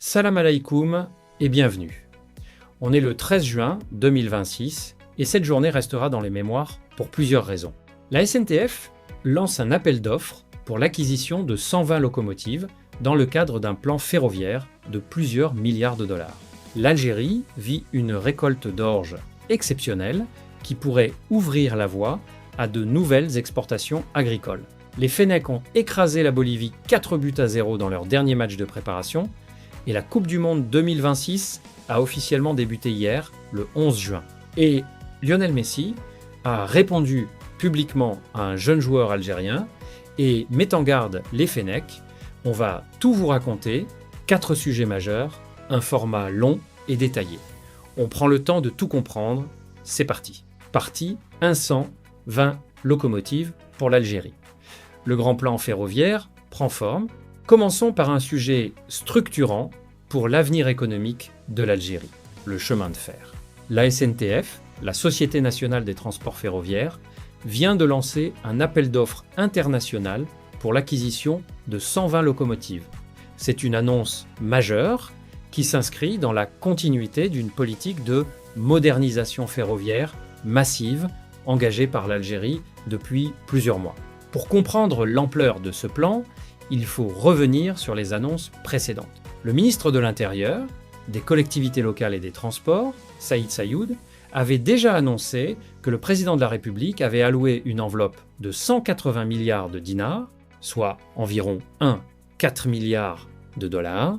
Salam alaikum et bienvenue. On est le 13 juin 2026 et cette journée restera dans les mémoires pour plusieurs raisons. La SNTF lance un appel d'offres pour l'acquisition de 120 locomotives dans le cadre d'un plan ferroviaire de plusieurs milliards de dollars. L'Algérie vit une récolte d'orge exceptionnelle qui pourrait ouvrir la voie à de nouvelles exportations agricoles. Les Fennecs ont écrasé la Bolivie 4-0 dans leur dernier match de préparation et la Coupe du Monde 2026 a officiellement débuté hier, le 11 juin. Et Lionel Messi a répondu publiquement à un jeune joueur algérien et met en garde les Fennecs. On va tout vous raconter, 4 sujets majeurs, un format long et détaillé. On prend le temps de tout comprendre, c'est parti. Parti 120 locomotives pour l'Algérie. Le grand plan ferroviaire prend forme. Commençons par un sujet structurant pour l'avenir économique de l'Algérie, le chemin de fer. La SNTF, la Société nationale des transports ferroviaires, vient de lancer un appel d'offres international pour l'acquisition de 120 locomotives. C'est une annonce majeure qui s'inscrit dans la continuité d'une politique de modernisation ferroviaire massive engagée par l'Algérie depuis plusieurs mois. Pour comprendre l'ampleur de ce plan, il faut revenir sur les annonces précédentes. Le ministre de l'Intérieur, des collectivités locales et des transports, Saïd Saïoud, avait déjà annoncé que le président de la République avait alloué une enveloppe de 180 milliards de dinars, soit environ 1,4 milliard de dollars,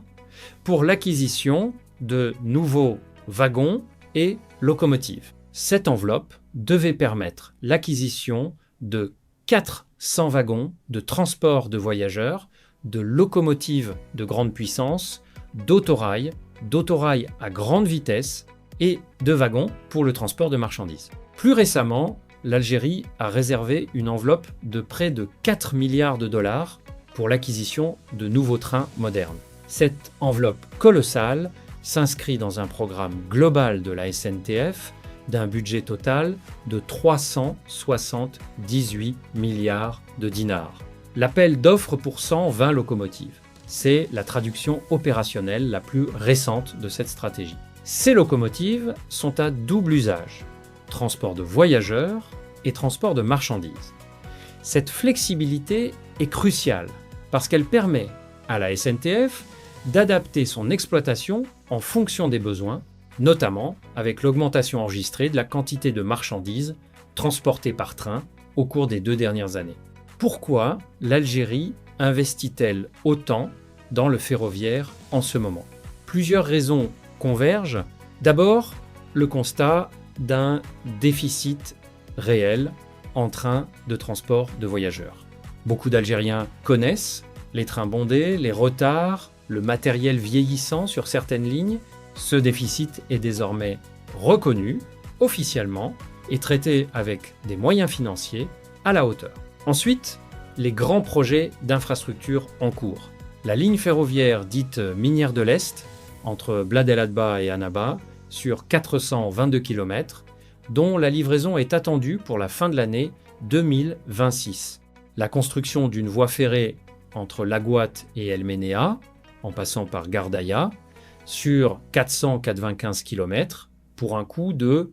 pour l'acquisition de nouveaux wagons et locomotives. Cette enveloppe devait permettre l'acquisition de 400 wagons de transport de voyageurs, de locomotives de grande puissance, d'autorails à grande vitesse et de wagons pour le transport de marchandises. Plus récemment, l'Algérie a réservé une enveloppe de près de 4 milliards de dollars pour l'acquisition de nouveaux trains modernes. Cette enveloppe colossale s'inscrit dans un programme global de la SNTF d'un budget total de 378 milliards de dinars. L'appel d'offres pour 120 locomotives, c'est la traduction opérationnelle la plus récente de cette stratégie. Ces locomotives sont à double usage, transport de voyageurs et transport de marchandises. Cette flexibilité est cruciale parce qu'elle permet à la SNTF d'adapter son exploitation en fonction des besoins, notamment avec l'augmentation enregistrée de la quantité de marchandises transportées par train au cours des 2 dernières années. Pourquoi l'Algérie investit-elle autant dans le ferroviaire en ce moment? Plusieurs raisons convergent. D'abord, le constat d'un déficit réel en trains de transport de voyageurs. Beaucoup d'Algériens connaissent les trains bondés, les retards, le matériel vieillissant sur certaines lignes. Ce déficit est désormais reconnu officiellement et traité avec des moyens financiers à la hauteur. Ensuite, les grands projets d'infrastructure en cours. La ligne ferroviaire dite minière de l'Est, entre Bled El Hadba et Annaba, sur 422 km, dont la livraison est attendue pour la fin de l'année 2026. La construction d'une voie ferrée entre Laghouat et El Ménéa, en passant par Gardaïa, sur 495 km, pour un coût de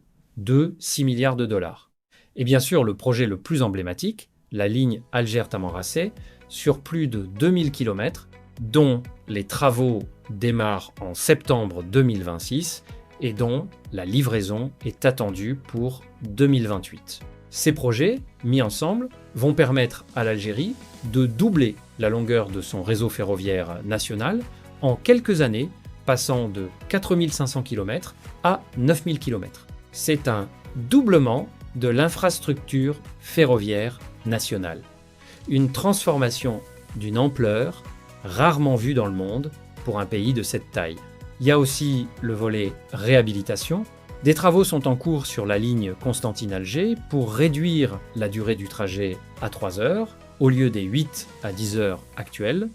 6 milliards de dollars. Et bien sûr, le projet le plus emblématique, la ligne Alger-Tamanrasset, sur plus de 2000 km, dont les travaux démarrent en septembre 2026 et dont la livraison est attendue pour 2028. Ces projets, mis ensemble, vont permettre à l'Algérie de doubler la longueur de son réseau ferroviaire national en quelques années, passant de 4500 km à 9000 km. C'est un doublement de l'infrastructure ferroviaire nationale. Une transformation d'une ampleur rarement vue dans le monde pour un pays de cette taille. Il y a aussi le volet réhabilitation. Des travaux sont en cours sur la ligne Constantine-Alger pour réduire la durée du trajet à 3 heures au lieu des 8 à 10 heures actuelles.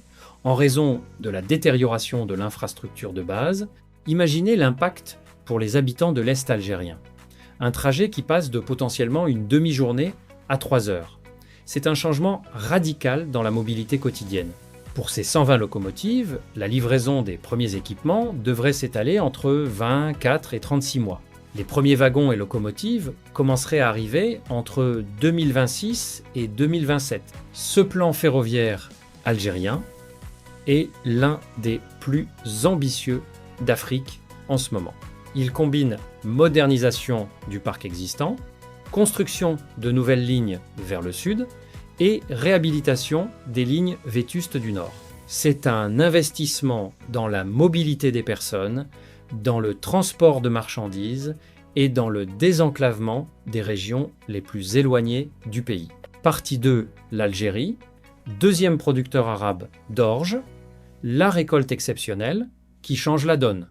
En raison de la détérioration de l'infrastructure de base, imaginez l'impact pour les habitants de l'Est algérien. Un trajet qui passe de potentiellement une demi-journée à 3 heures. C'est un changement radical dans la mobilité quotidienne. Pour ces 120 locomotives, la livraison des premiers équipements devrait s'étaler entre 24 et 36 mois. Les premiers wagons et locomotives commenceraient à arriver entre 2026 et 2027. Ce plan ferroviaire algérien est l'un des plus ambitieux d'Afrique en ce moment. Il combine modernisation du parc existant, construction de nouvelles lignes vers le sud et réhabilitation des lignes vétustes du nord. C'est un investissement dans la mobilité des personnes, dans le transport de marchandises et dans le désenclavement des régions les plus éloignées du pays. Partie 2, l'Algérie, deuxième producteur arabe d'orge, la récolte exceptionnelle qui change la donne.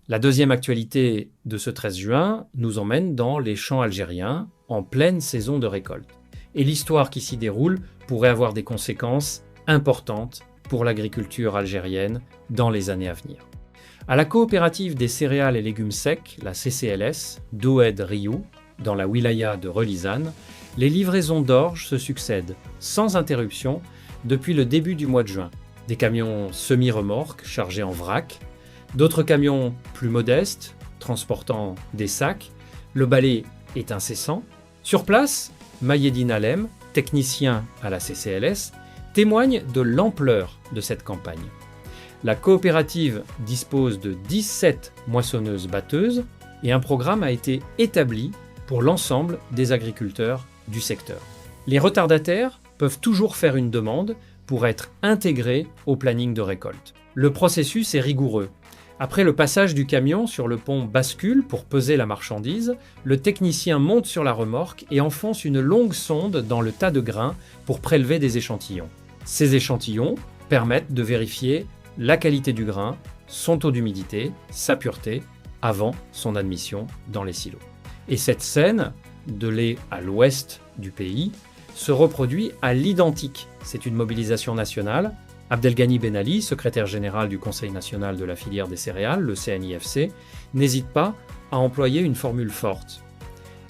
La deuxième actualité de ce 13 juin nous emmène dans les champs algériens en pleine saison de récolte. Et l'histoire qui s'y déroule pourrait avoir des conséquences importantes pour l'agriculture algérienne dans les années à venir. À la coopérative des céréales et légumes secs, la CCLS, d'Oued Rioux, dans la wilaya de Relizane, les livraisons d'orge se succèdent sans interruption depuis le début du mois de juin. Des camions semi-remorques chargés en vrac, d'autres camions plus modestes transportant des sacs. Le balai est incessant. Sur place, Maïeddine Alem, technicien à la CCLS, témoigne de l'ampleur de cette campagne. La coopérative dispose de 17 moissonneuses-batteuses et un programme a été établi pour l'ensemble des agriculteurs du secteur. Les retardataires peuvent toujours faire une demande pour être intégrés au planning de récolte. Le processus est rigoureux. Après le passage du camion sur le pont bascule pour peser la marchandise, le technicien monte sur la remorque et enfonce une longue sonde dans le tas de grains pour prélever des échantillons. Ces échantillons permettent de vérifier la qualité du grain, son taux d'humidité, sa pureté, avant son admission dans les silos. Et cette scène, de lait à l'ouest du pays, se reproduit à l'identique. C'est une mobilisation nationale. Abdelghani Ben Ali, secrétaire général du Conseil national de la filière des céréales, le CNIFC, n'hésite pas à employer une formule forte.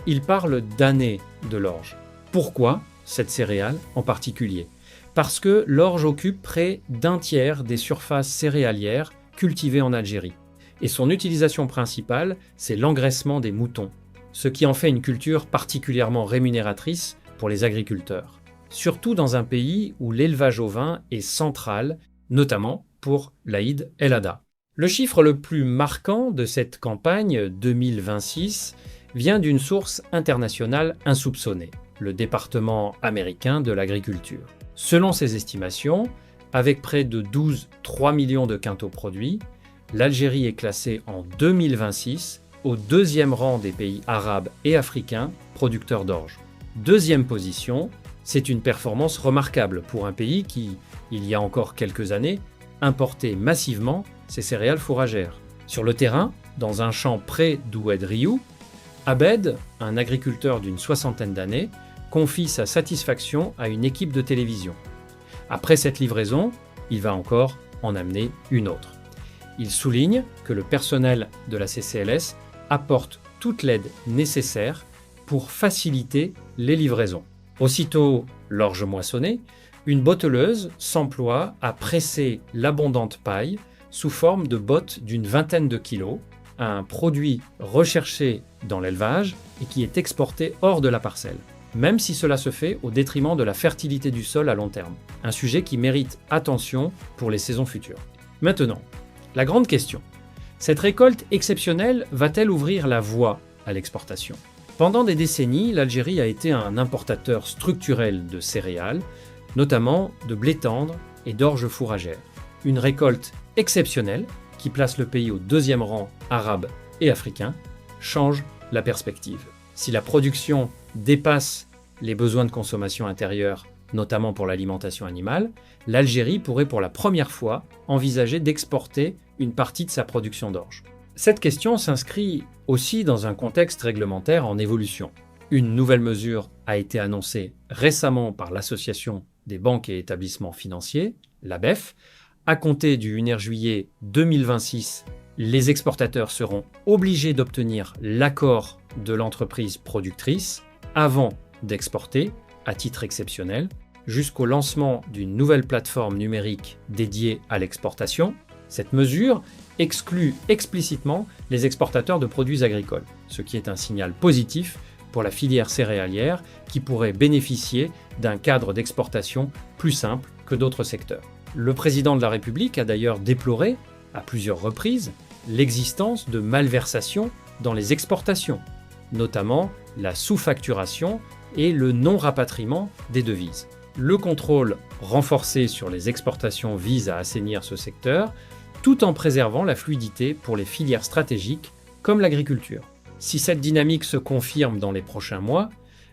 Il parle d'année de l'orge. Pourquoi cette céréale en particulier ? Parce que l'orge occupe près d'un tiers des surfaces céréalières cultivées en Algérie. Et son utilisation principale, c'est l'engraissement des moutons, ce qui en fait une culture particulièrement rémunératrice pour les agriculteurs. Surtout dans un pays où l'élevage ovin est central, notamment pour l'Aïd el-Adha. Le chiffre le plus marquant de cette campagne 2026 vient d'une source internationale insoupçonnée, le département américain de l'agriculture. Selon ses estimations, avec près de 3 millions de quintaux produits, l'Algérie est classée en 2026 au deuxième rang des pays arabes et africains producteurs d'orge. Deuxième position, c'est une performance remarquable pour un pays qui, il y a encore quelques années, importait massivement ses céréales fourragères. Sur le terrain, dans un champ près d'Oued Rioux, Abed, un agriculteur d'une soixantaine d'années, confie sa satisfaction à une équipe de télévision. Après cette livraison, il va encore en amener une autre. Il souligne que le personnel de la CCLS apporte toute l'aide nécessaire pour faciliter les livraisons. Aussitôt l'orge moissonnée, une botteleuse s'emploie à presser l'abondante paille sous forme de bottes d'une vingtaine de kilos, un produit recherché dans l'élevage et qui est exporté hors de la parcelle, même si cela se fait au détriment de la fertilité du sol à long terme, un sujet qui mérite attention pour les saisons futures. Maintenant, la grande question, cette récolte exceptionnelle va-t-elle ouvrir la voie à l'exportation ? Pendant des décennies, l'Algérie a été un importateur structurel de céréales, notamment de blé tendre et d'orge fourragère. Une récolte exceptionnelle, qui place le pays au deuxième rang arabe et africain, change la perspective. Si la production dépasse les besoins de consommation intérieure, notamment pour l'alimentation animale, l'Algérie pourrait pour la première fois envisager d'exporter une partie de sa production d'orge. Cette question s'inscrit aussi dans un contexte réglementaire en évolution. Une nouvelle mesure a été annoncée récemment par l'Association des banques et établissements financiers, l'ABEF. À compter du 1er juillet 2026, les exportateurs seront obligés d'obtenir l'accord de l'entreprise productrice avant d'exporter, à titre exceptionnel, jusqu'au lancement d'une nouvelle plateforme numérique dédiée à l'exportation. Cette mesure exclut explicitement les exportateurs de produits agricoles, ce qui est un signal positif pour la filière céréalière qui pourrait bénéficier d'un cadre d'exportation plus simple que d'autres secteurs. Le président de la République a d'ailleurs déploré, à plusieurs reprises, l'existence de malversations dans les exportations, notamment la sous-facturation et le non-rapatriement des devises. Le contrôle renforcé sur les exportations vise à assainir ce secteur, tout en préservant la fluidité pour les filières stratégiques comme l'agriculture. Si cette dynamique se confirme dans les prochains mois,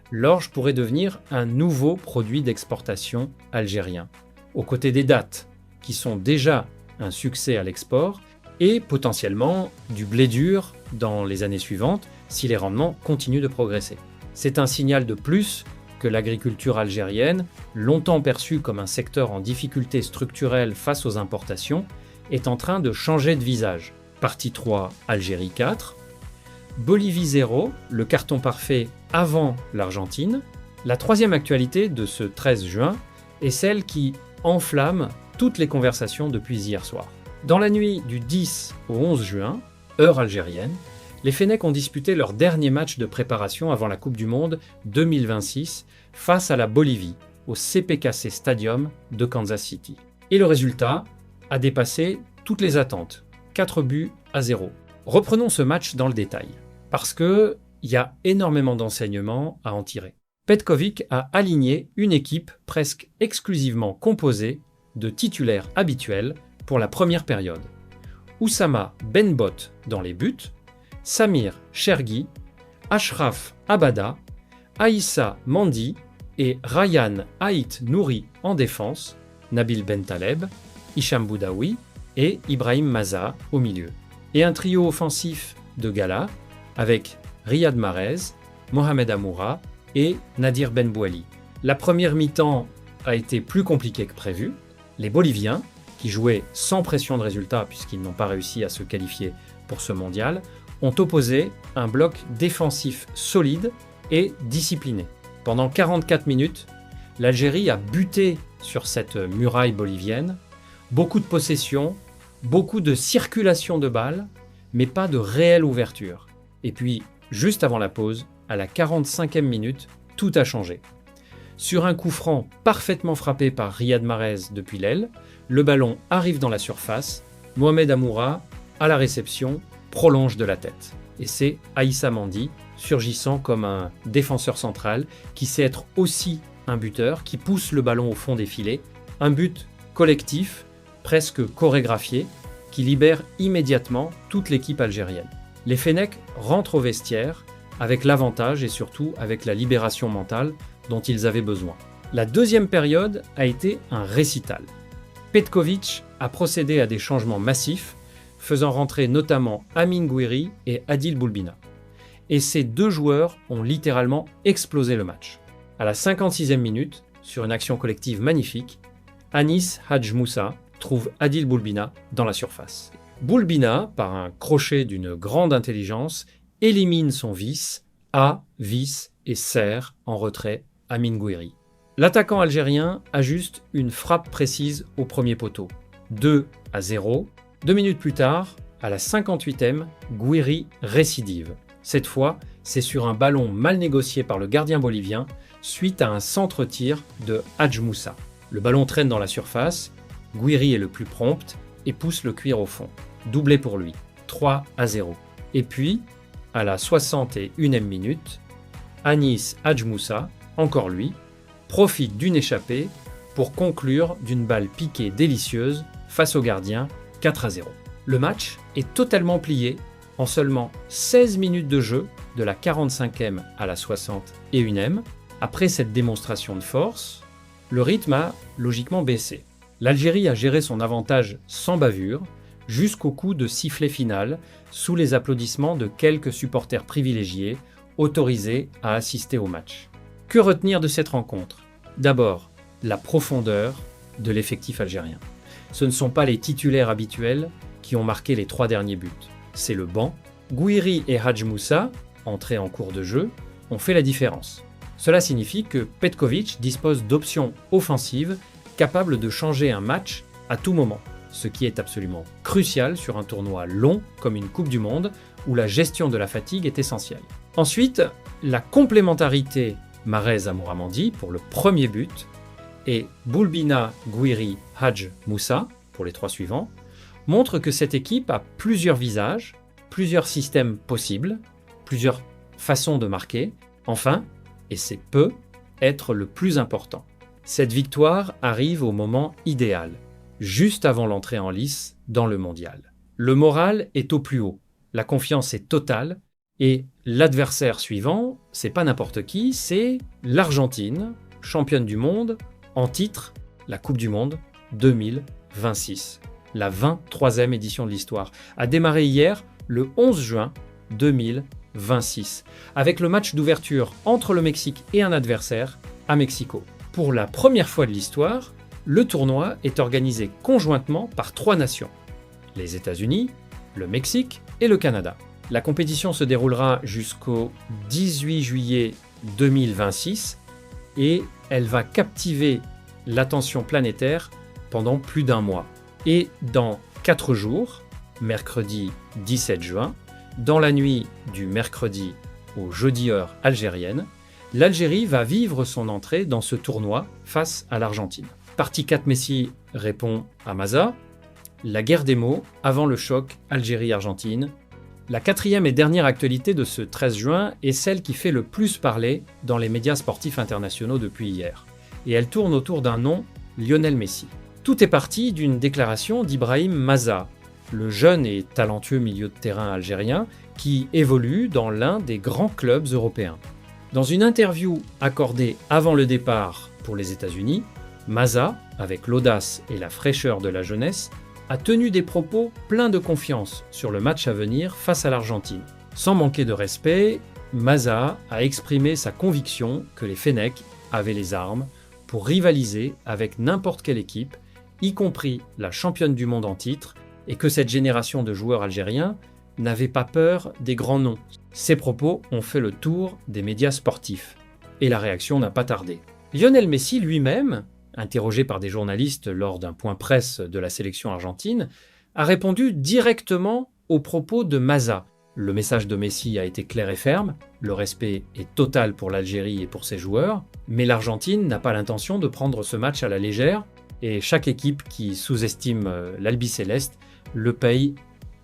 l'orge pourrait devenir un nouveau produit d'exportation algérien, aux côtés des dattes, qui sont déjà un succès à l'export, et potentiellement du blé dur dans les années suivantes si les rendements continuent de progresser. C'est un signal de plus que l'agriculture algérienne, longtemps perçue comme un secteur en difficulté structurelle face aux importations, est en train de changer de visage. Partie 3, Algérie 4. Bolivie 0, le carton parfait avant l'Argentine. La troisième actualité de ce 13 juin est celle qui enflamme toutes les conversations depuis hier soir. Dans la nuit du 10 au 11 juin, heure algérienne, les Fennecs ont disputé leur dernier match de préparation avant la Coupe du Monde 2026 face à la Bolivie, au CPKC Stadium de Kansas City. Et le résultat a dépassé toutes les attentes, 4-0. Reprenons ce match dans le détail, parce qu'il y a énormément d'enseignements à en tirer. Petković a aligné une équipe presque exclusivement composée de titulaires habituels pour la première période. Oussama Benbot dans les buts, Samir Chergui, Ashraf Abada, Aïssa Mandi et Ryan Ait Nouri en défense, Nabil Bentaleb, Hicham Boudaoui et Ibrahim Maza au milieu. Et un trio offensif de gala avec Riyad Mahrez, Mohamed Amoura et Nadir Benbouali. La première mi-temps a été plus compliquée que prévu. Les Boliviens, qui jouaient sans pression de résultat puisqu'ils n'ont pas réussi à se qualifier pour ce mondial, ont opposé un bloc défensif solide et discipliné. Pendant 44 minutes, l'Algérie a buté sur cette muraille bolivienne, beaucoup de possession, beaucoup de circulation de balles, mais pas de réelle ouverture. Et puis, juste avant la pause, à la 45e minute, tout a changé. Sur un coup franc parfaitement frappé par Riyad Mahrez depuis l'aile, le ballon arrive dans la surface, Mohamed Amoura, à la réception, prolonge de la tête. Et c'est Aïssa Mandi, surgissant comme un défenseur central, qui sait être aussi un buteur, qui pousse le ballon au fond des filets. Un but collectif, presque chorégraphié, qui libère immédiatement toute l'équipe algérienne. Les Fennecs rentrent au vestiaire avec l'avantage et surtout avec la libération mentale dont ils avaient besoin. La deuxième période a été un récital. Petković a procédé à des changements massifs, faisant rentrer notamment Amine Gouiri et Adil Boulbina. Et ces deux joueurs ont littéralement explosé le match. À la 56e minute, sur une action collective magnifique, Anis Hadj Moussa trouve Adil Boulbina dans la surface. Boulbina, par un crochet d'une grande intelligence, élimine son vice, visse et serre en retrait Amine Gouiri. L'attaquant algérien ajuste une frappe précise au premier poteau. 2-0. 2 minutes plus tard, à la 58e, Gouiri récidive. Cette fois, c'est sur un ballon mal négocié par le gardien bolivien suite à un centre-tir de Hadj Moussa. Le ballon traîne dans la surface, Gouiri est le plus prompt et pousse le cuir au fond. Doublé pour lui, 3-0. Et puis, à la 61e minute, Anis Hadj Moussa, encore lui, profite d'une échappée pour conclure d'une balle piquée délicieuse face au gardien, 4-0. Le match est totalement plié en seulement 16 minutes de jeu, de la 45e à la 61e. Après cette démonstration de force, le rythme a logiquement baissé. L'Algérie a géré son avantage sans bavure, jusqu'au coup de sifflet final, sous les applaudissements de quelques supporters privilégiés autorisés à assister au match. Que retenir de cette rencontre ? D'abord, la profondeur de l'effectif algérien. Ce ne sont pas les titulaires habituels qui ont marqué les 3 derniers buts. C'est le banc. Gouiri et Hadj Moussa, entrés en cours de jeu, ont fait la différence. Cela signifie que Petković dispose d'options offensives capables de changer un match à tout moment, ce qui est absolument crucial sur un tournoi long comme une Coupe du Monde où la gestion de la fatigue est essentielle. Ensuite, la complémentarité Mahrez-Amour-Amandi pour le premier but et Boulbina, Gouiri, Hadj, Moussa pour les 3 suivants montre que cette équipe a plusieurs visages, plusieurs systèmes possibles, plusieurs façons de marquer, enfin, et c'est peu, être le plus important. Cette victoire arrive au moment idéal, juste avant l'entrée en lice dans le mondial. Le moral est au plus haut, la confiance est totale, et l'adversaire suivant, c'est pas n'importe qui, c'est l'Argentine, championne du monde, en titre, la Coupe du Monde 2026. La 23e édition de l'histoire, a démarré hier, le 11 juin 2026, avec le match d'ouverture entre le Mexique et un adversaire à Mexico. Pour la première fois de l'histoire, le tournoi est organisé conjointement par 3 nations, les États-Unis, le Mexique et le Canada. La compétition se déroulera jusqu'au 18 juillet 2026 et elle va captiver l'attention planétaire pendant plus d'1 mois. Et dans 4 jours, mercredi 17 juin, dans la nuit du mercredi au jeudi heure algérienne, l'Algérie va vivre son entrée dans ce tournoi face à l'Argentine. Partie 4 Messi répond à Maza, la guerre des mots avant le choc Algérie-Argentine. La 4e et dernière actualité de ce 13 juin est celle qui fait le plus parler dans les médias sportifs internationaux depuis hier. Et elle tourne autour d'un nom, Lionel Messi. Tout est parti d'une déclaration d'Ibrahim Maza, le jeune et talentueux milieu de terrain algérien qui évolue dans l'un des grands clubs européens. Dans une interview accordée avant le départ pour les États-Unis, Maza, avec l'audace et la fraîcheur de la jeunesse, a tenu des propos pleins de confiance sur le match à venir face à l'Argentine. Sans manquer de respect, Maza a exprimé sa conviction que les Fennecs avaient les armes pour rivaliser avec n'importe quelle équipe, y compris la championne du monde en titre, et que cette génération de joueurs algériens n'avait pas peur des grands noms. Ces propos ont fait le tour des médias sportifs, et la réaction n'a pas tardé. Lionel Messi lui-même, interrogé par des journalistes lors d'un point presse de la sélection argentine, a répondu directement aux propos de Maza. Le message de Messi a été clair et ferme, le respect est total pour l'Algérie et pour ses joueurs, mais l'Argentine n'a pas l'intention de prendre ce match à la légère, et chaque équipe qui sous-estime l'Albi-Céleste le paye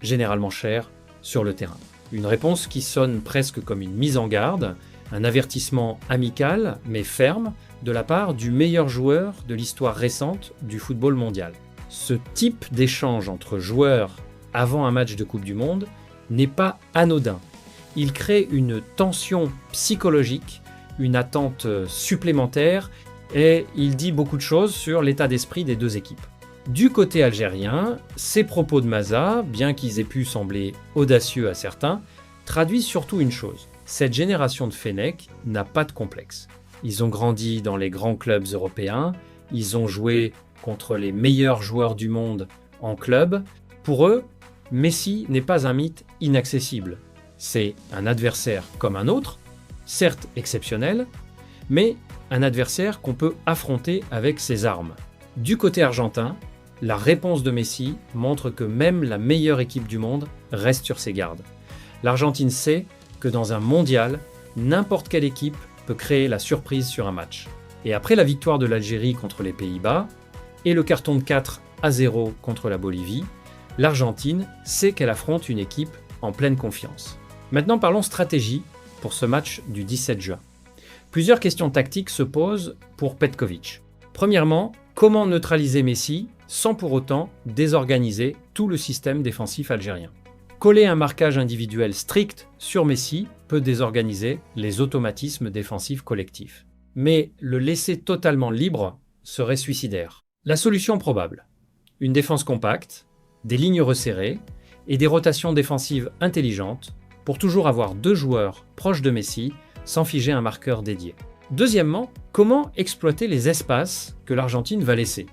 généralement cher sur le terrain. Une réponse qui sonne presque comme une mise en garde, un avertissement amical mais ferme de la part du meilleur joueur de l'histoire récente du football mondial. Ce type d'échange entre joueurs avant un match de Coupe du Monde n'est pas anodin. Il crée une tension psychologique, une attente supplémentaire et il dit beaucoup de choses sur l'état d'esprit des 2 équipes. Du côté algérien, ces propos de Maza, bien qu'ils aient pu sembler audacieux à certains, traduisent surtout une chose. Cette génération de Fennecs n'a pas de complexe. Ils ont grandi dans les grands clubs européens, ils ont joué contre les meilleurs joueurs du monde en club. Pour eux, Messi n'est pas un mythe inaccessible. C'est un adversaire comme un autre, certes exceptionnel, mais un adversaire qu'on peut affronter avec ses armes. Du côté argentin, la réponse de Messi montre que même la meilleure équipe du monde reste sur ses gardes. L'Argentine sait que dans un mondial, n'importe quelle équipe peut créer la surprise sur un match. Et après la victoire de l'Algérie contre les Pays-Bas et le carton de 4-0 contre la Bolivie, l'Argentine sait qu'elle affronte une équipe en pleine confiance. Maintenant parlons stratégie pour ce match du 17 juin. Plusieurs questions tactiques se posent pour Petković. Premièrement, comment neutraliser Messi sans pour autant désorganiser tout le système défensif algérien? Coller un marquage individuel strict sur Messi peut désorganiser les automatismes défensifs collectifs. Mais le laisser totalement libre serait suicidaire. La solution probable: une défense compacte, des lignes resserrées et des rotations défensives intelligentes pour toujours avoir 2 joueurs proches de Messi sans figer un marqueur dédié. Deuxièmement, comment exploiter les espaces que l'Argentine va laisser?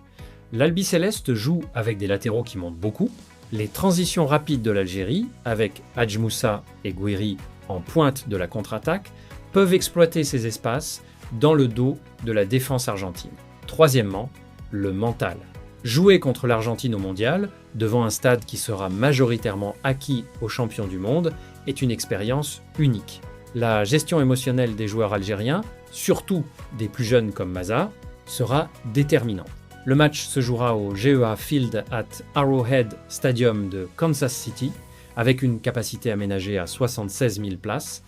L'Albi-Céleste joue avec des latéraux qui montent beaucoup. Les transitions rapides de l'Algérie, avec Hadj Moussa et Gouiri en pointe de la contre-attaque, peuvent exploiter ces espaces dans le dos de la défense argentine. Troisièmement, le mental. Jouer contre l'Argentine au mondial, devant un stade qui sera majoritairement acquis aux champions du monde, est une expérience unique. La gestion émotionnelle des joueurs algériens, surtout des plus jeunes comme Maza, sera déterminante. Le match se jouera au GEA Field at Arrowhead Stadium de Kansas City, avec une capacité aménagée à 76 000 places.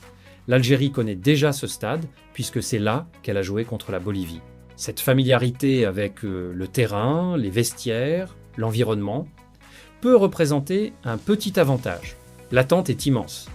L'Algérie connaît déjà ce stade, puisque c'est là qu'elle a joué contre la Bolivie. Cette familiarité avec le terrain, les vestiaires, l'environnement, peut représenter un petit avantage. L'attente est immense.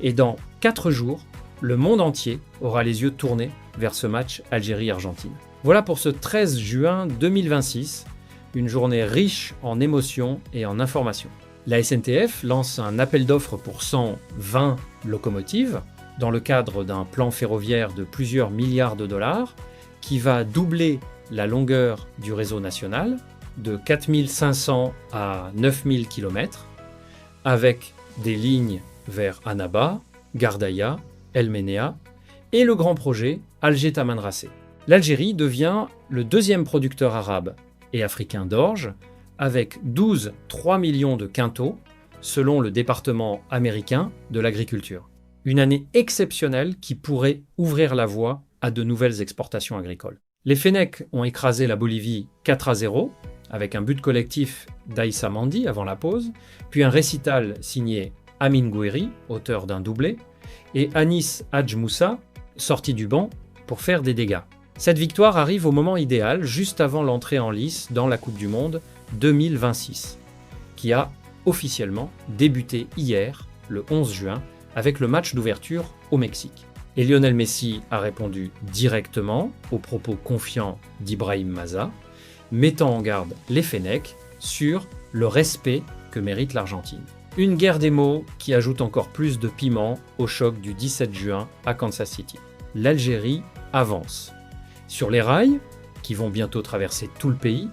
Et dans 4 jours, le monde entier aura les yeux tournés vers ce match Algérie-Argentine. Voilà pour ce 13 juin 2026, une journée riche en émotions et en informations. La SNTF lance un appel d'offres pour 120 locomotives dans le cadre d'un plan ferroviaire de plusieurs milliards de dollars qui va doubler la longueur du réseau national de 4 500 à 9 000 km avec des lignes vers Annaba, Gardaïa, El Ménéa et le grand projet Alger-Tamanrasset. L'Algérie devient le deuxième producteur arabe et africain d'orge, avec 3 millions de quintaux, selon le département américain de l'agriculture. Une année exceptionnelle qui pourrait ouvrir la voie à de nouvelles exportations agricoles. Les Fennecs ont écrasé la Bolivie 4-0, avec un but collectif d'Aïssa Mandi avant la pause, puis un récital signé Amin Gouiri, auteur d'un doublé, et Anis Hadj Moussa, sorti du banc pour faire des dégâts. Cette victoire arrive au moment idéal, juste avant l'entrée en lice dans la Coupe du Monde 2026, qui a officiellement débuté hier, le 11 juin, avec le match d'ouverture au Mexique. Et Lionel Messi a répondu directement aux propos confiants d'Ibrahim Maza, mettant en garde les Fennecs sur le respect que mérite l'Argentine. Une guerre des mots qui ajoute encore plus de piment au choc du 17 juin à Kansas City. L'Algérie avance. Sur les rails, qui vont bientôt traverser tout le pays,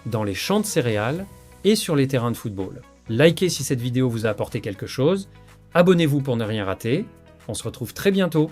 dans les champs de céréales et sur les terrains de football. Likez si cette vidéo vous a apporté quelque chose, abonnez-vous pour ne rien rater, on se retrouve très bientôt.